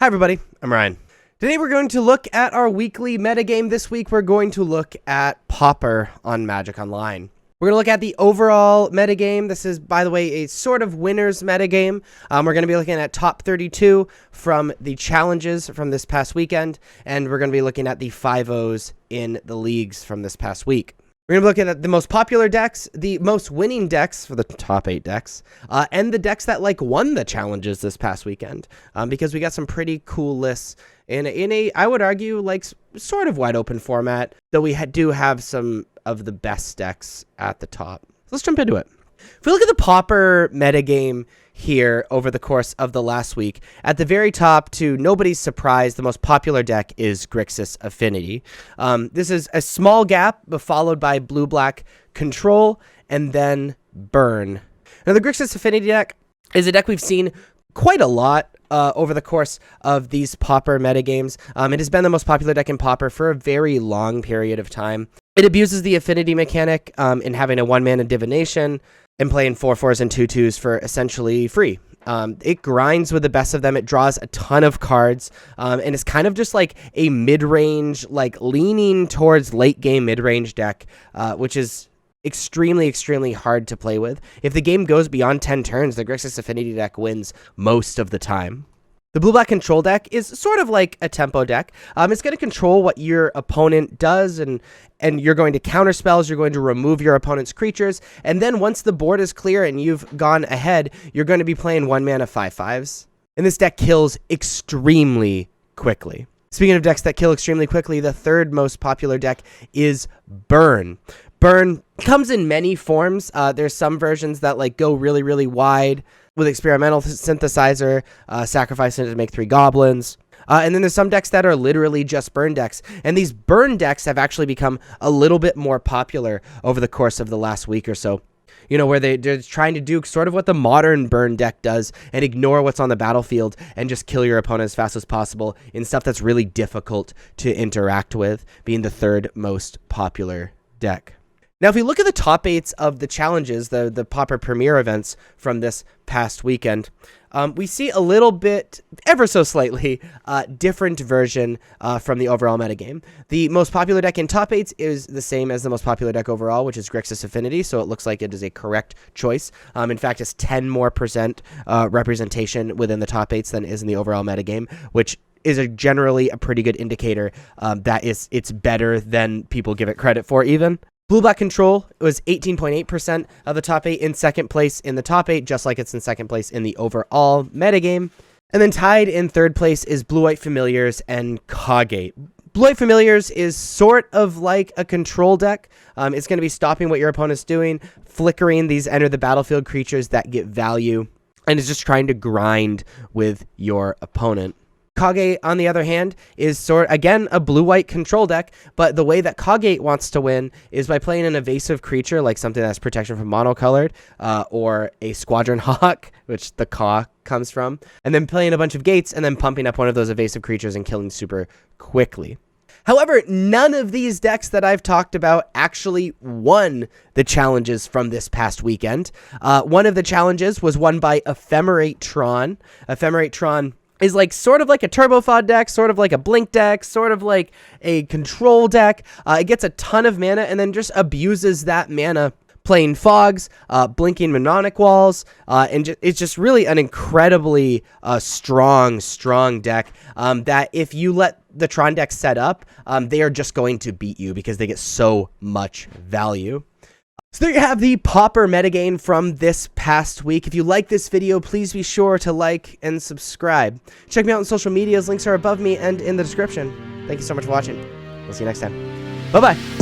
Hi everybody, I'm Ryan. Today we're going to look at our weekly metagame. This week we're going to look at Pauper on Magic Online. We're going to look at the overall metagame. This is, by the way, a sort of winners metagame. We're going to be looking at top 32 from the challenges from this past weekend, and we're going to be looking at the 5-0s in the leagues from this past week. We're going to be looking at the most popular decks, the most winning decks for the top 8 decks, and the decks that won the challenges this past weekend, because we got some pretty cool lists in a I would argue, sort of wide open format, though we do have some of the best decks at the top. So let's jump into it. If we look at the Pauper metagame here over the course of the last week, at the very top, to nobody's surprise, the most popular deck is Grixis Affinity. This is a small gap, but followed by blue-black Control, and then Burn. Now, the Grixis Affinity deck is a deck we've seen quite a lot over the course of these Pauper metagames. It has been the most popular deck in Pauper for a very long period of time. It abuses the affinity mechanic in having a 1-mana divination and playing 4/4s and 2/2s for essentially free. It grinds with the best of them. It draws a ton of cards, and it's kind of just like a mid-range, leaning towards late-game mid-range deck, which is extremely hard to play with. If the game goes beyond 10 turns, the Grixis Affinity deck wins most of the time. The blue-black Control deck is sort of like a tempo deck. It's going to control what your opponent does, and you're going to counter spells, you're going to remove your opponent's creatures, and then once the board is clear and you've gone ahead, you're going to be playing 1-mana 5/5s. And this deck kills extremely quickly. Speaking of decks that kill extremely quickly, the third most popular deck is Burn. Burn comes in many forms. There's some versions that go really wide with experimental synthesizer, sacrificing it to make 3 goblins. And then there's some decks that are literally just burn decks. And these burn decks have actually become a little bit more popular over the course of the last week or so. You know, where they're trying to do sort of what the modern burn deck does and ignore what's on the battlefield and just kill your opponent as fast as possible in stuff that's really difficult to interact with, being the third most popular deck. Now, if we look at the top 8s of the challenges, the Pauper Premier events from this past weekend, we see a little bit, ever so slightly, different version from the overall metagame. The most popular deck in top 8s is the same as the most popular deck overall, which is Grixis Affinity, so it looks like it is a correct choice. In fact, it's 10% more representation within the top 8s than is in the overall metagame, which is generally a pretty good indicator that it's better than people give it credit for even. Blue-black Control was 18.8% of the top 8 in second place in the top 8, just like it's in second place in the overall metagame. And then tied in third place is Blue-white Familiars and Kagate. Blue-white Familiars is sort of like a control deck. It's going to be stopping what your opponent's doing, flickering these enter the battlefield creatures that get value, and is just trying to grind with your opponent. Kagate, on the other hand, is again a blue-white control deck, but the way that Kagate wants to win is by playing an evasive creature, like something that's protection from monocolored, or a Squadron Hawk, which the Ka comes from, and then playing a bunch of gates and then pumping up one of those evasive creatures and killing super quickly. However, none of these decks that I've talked about actually won the challenges from this past weekend. One of the challenges was won by Ephemerate Tron. Ephemerate Tron is sort of like a Turbo Fod deck, sort of like a Blink deck, sort of like a control deck. It gets a ton of mana and then just abuses that mana playing fogs, blinking Mnemonic Walls, and it's just really an incredibly strong deck that if you let the Tron deck set up, they are just going to beat you because they get so much value. So there you have the Pauper metagame from this past week. If you like this video, please be sure to like and subscribe. Check me out on social medias. Links are above me and in the description. Thank you so much for watching. We'll see you next time. Bye-bye.